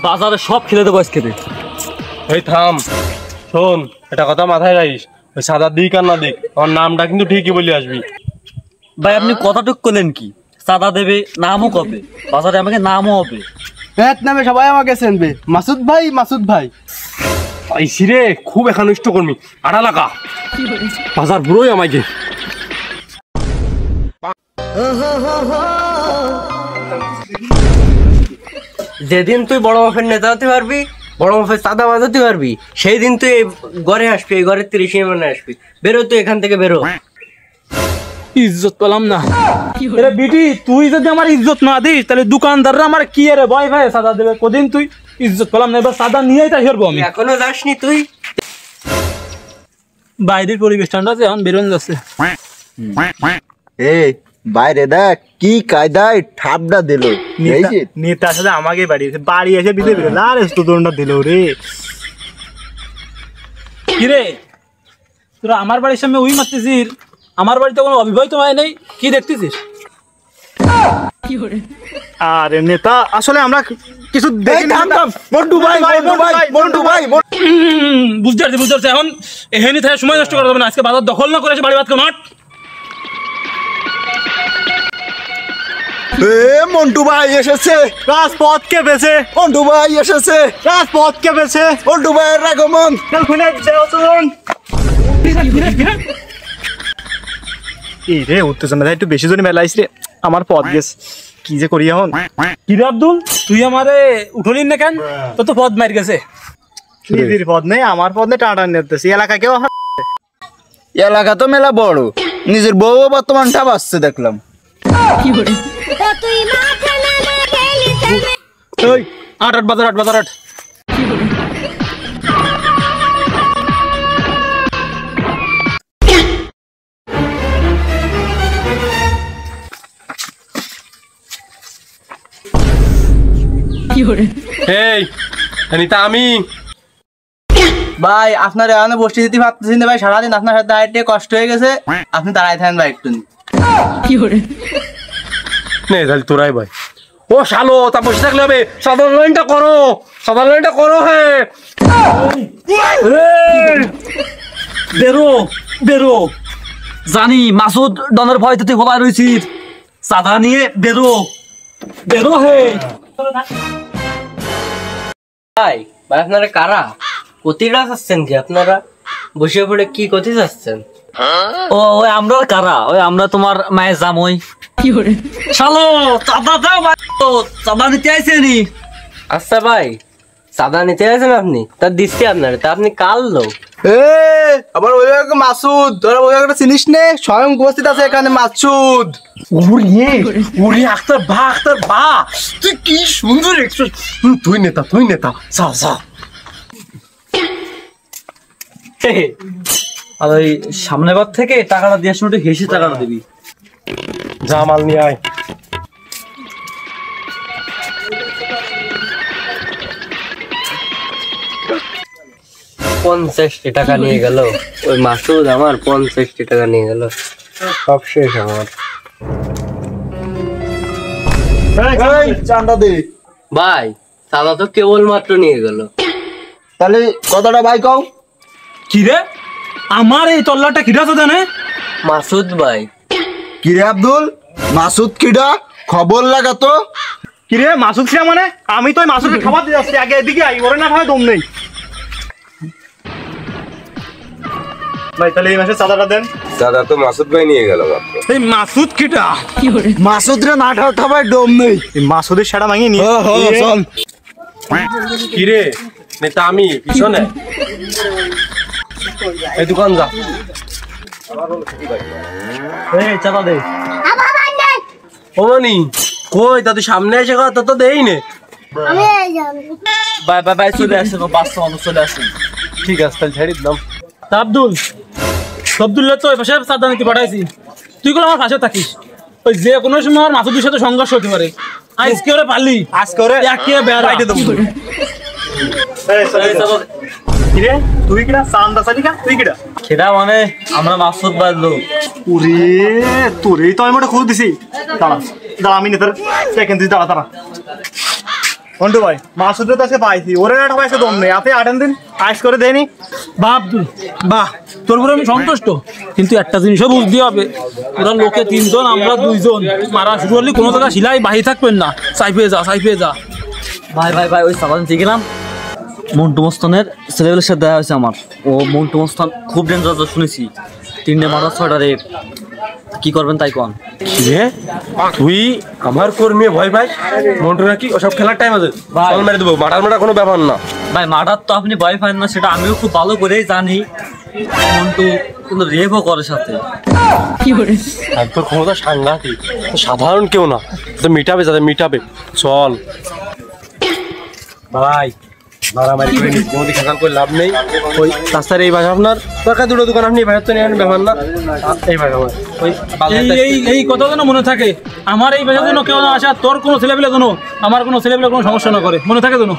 বাজারে সব খেলে দেবো আজকে। এই থাম, শোন এটা কথা মাথায় রাখিস, ওই সাদা দিক আর না দিক আমার নামটা কিন্তু ঠিকই বলে আসবি। ভাই আপনি কতটুক করলেন কি? চাঁদা দেবে, নামও কবে, বাজারে আমাকে নামও হবে, নামে সবাই আমাকে চেনবে, মাসুদ ভাই মাসুদ ভাই। আইসি রে, খুব একানিষ্ঠ কর্মী, আড়া লাগা বাজার বুড়োই আমাকে। যেদিন তুই বড় মাপের নেতা হতে পারবি, বড় মাপের চাঁদা বাজাতে পারবি, সেই দিন তুই এই ঘরে আসবি, এই ঘরের 30 মানে আসবি। বেরো তুই এখান থেকে, বেরো। ইজ্জত পেলাম না রে বিটি, তুই যদি আমার ইজ্জত না দিস তাহলে দোকানদাররা আমার কি রে ভয় ভাই সাদা দেবে। কদিন তুই ইজ্জত পেলাম না, এবার সাদা নিয়েই তাই হেরবো আমি। এখনো যাসনি তুই? বাইরের পরিবেশ ঠান্ডা আছে, এখন বেরোন যাচ্ছে। এই বাইরে দেখ কি কায়দায় ঠাপটা দিল। নেতা আসলে আমাকে বাড়ি এসে দিলে দোনটা দিল রে। কিরে তোরা আমার বাড়ির সামনে ওই মারতেছিস, আমার বাড়িতে কোনো অবিবাহিত হয় নেই, কি দেখতেছিস? আরে নেতা আসলে আমরা কিছু বুঝতে পারছি। এখন এখানে থেকে সময় নষ্ট করা যাবে না, আজকে বাজার দখল না করে এসে বাড়ি ভাত মাঠ। মন্টু ভাই এসেছে, রাজপথ কে বেছে, মন্টু ভাই এসেছে, রাজপথ কে বেছে, মন্টু ভাইয়ের আগমন। এই রে উত্তেজনা একটু বেশি জনে মেলা আইস রে, আমার পথ গেছে, কি যে করি এখন। কিরে আব্দুল, তুই আমারে উঠলিন না কেন? তোর তো পদ মার গেছে। নিজের পদ নেই, আমার পদ নেই, টাটা নিতেছি। এলাকা কেউ এলাকা তো মেলা বড়, নিজের বউ বর্তমান ঠাপ আসছে দেখলাম। আট বাজার আট। এই নিতা আমি ভাই আপনার এখানে বসে দিতে পারতেছি না ভাই, সারাদিন আপনার সাথে আইতে কষ্ট হয়ে গেছে, আপনি দাঁড়াই থাকেন ভাই একটু। নে তাহলে তোরাই ভাই। ও শালো, তা বসে থাকলে হবে, সাধারণ লাইনটা করো। হে বেরো জানি মাসুদ ডনের ভয়তে তুই ভোলা রয়েছিস, চাঁদা নিয়ে বেরো হে। ভাই আপনারা কারা? কতিটা চাচ্ছেন কি আপনারা? বসে পড়ে কি কথি চাচ্ছেন? ওই আমরা কারা? ওই আমরা তোমার মায়ের জামই। শালো চাঁদা দাও, চাঁদা নিতে আইসেনি। আচ্ছা ভাই, চাঁদা নিতে আসেন আপনি, তা দিচ্ছি আপনার, তা আপনি কাল লোক। আবার ওই মাসুদ, তোরা ওই একটা চিনিস নে, স্বয়ং উপস্থিত আছে এখানে মাসুদ। ওরে আখতার বা তুই কি সুন্দর একটু, তুই নেতা যা। আর ওই সামনে বার থেকে টাকাটা দিয়ে শুনে হেসে টাকাটা দিবি। যা মাল নিয়ে আয়। $50 টাকা নিয়ে গেল ওই মাসুদ, আমার $50 টাকা নিয়ে গেল, সব শেষ আমার। চান্দা দে ভাই, চাঁদা তো কেবল মাত্র নিয়ে গেল। তাহলে কতটা ভাই কও? কিরে আমার এই তল্লাটা কিরা তো জানে? মাসুদ ভাই। কিরে আব্দুল, মাসুদ কিডা? খবর লাগা তো। কিরে মাসুদ ছিলাম মানে? আমি তো মাসুদকে খাবার দিয়ে যাচ্ছি, আগে এদিকে আই, ওরে না ভাই দম নেই। ভাই তাহলে এই মাসে চাঁদাটা দেন। দাদা তো মাসুদ ভাই নিয়ে গেল। এই মাসুদ কিটা? মাসুদ রে না ঠাবাই দম নেই। মাসুদের সেটা ভাঙিয়ে নি। চল। কিরে নেতা আমি পিছনে, এই দোকান যা। চাঁদা দে। ও মানি কই, তা তুই সামনে এসে কথা তো দেই নে। ভাই চলে আসেন, বাচ্চা মানুষ চলে আসেন। ঠিক আছে তাহলে ছেড়ে দিলাম। আব্দুল্লাহ তো ওই পাশে চাঁদা নিতে পাঠাইছি, তুই গুলো আমার পাশে থাকিস। ওই যে কোনো সময় আমার মাসুদের সাথে সংঘর্ষ হতে পারে, আজকে ওরে পারলি, আজকে ওরে বাইরে দেবো। কিরে তুই কিনা চান্দা চালি কা? তুই কিনা সেটা মানে আমরা মাসুদ বাঁধলো। ওরে তোরেই তো আমি মোটা খুঁজ দিছি। দাঁড়া আমি নেতার সেকেন্ড দিস দাঁড়া মন্টু ভাই মাসুদের তো আজকে পাইছি ওরে একটা পাইছে দম নেই আপনি আটেন দিন আইস করে দেয়নি বাপ বাহ তোর উপরে আমি সন্তুষ্ট, কিন্তু একটা জিনিসও বুঝতে হবে, ওরা লোকে 3 জন আমরা 2 জন, মারা শুরু করলে কোনো জায়গায় সিলাই বাহি থাকবেন না, সাইফে যা। ভাই ভাই ভাই ওই সাবান দিয়ে গেলাম মন্টু মস্তানের ছেলেবেলের সাথে দেখা হয়েছে আমার। ও মন্টু মস্তান খুব ডেঞ্জারাস শুনেছি, 3টে মার্ডার 6টা রেপ। কি করবেন তাই কন? রে তুই আমার কর্মী ভয় ভাই মন্টু নাকি ওসব খেলার টাইম আছে বল মেরে দেবো, মারা কোনো ব্যাপার না ভাই মার্ডার তো আপনি ভয় পান না, সেটা আমিও খুব ভালো করেই জানি। মন্টু কিন্তু রেপও করে সাথে। তোর ক্ষমতা সাংঘাতিক, সাধারণ কেউ না, তো মিটাবে যাতে মিটাবে। চল ভাই মারামারি করে নিচ্ছি, কোনো খেসাল করে লাভ নেই। ওই রাস্তার এই ভাই আপনার দরকার 2টো দোকান, আপনি এই ভাইয়ের তো নেন ব্যাপার না। এই ভাই আমার ওই এই কথা যেন মনে থাকে, আমার এই পেশার জন্য কেউ না আসে, আর তোর কোনো ছেলেপেলে যেন আমার কোনো ছেলেপেলে কোনো সমস্যা না করে, মনে থাকে যেন।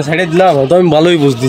সাইডে দিলাম তো আমি ভালোই বুঝছি।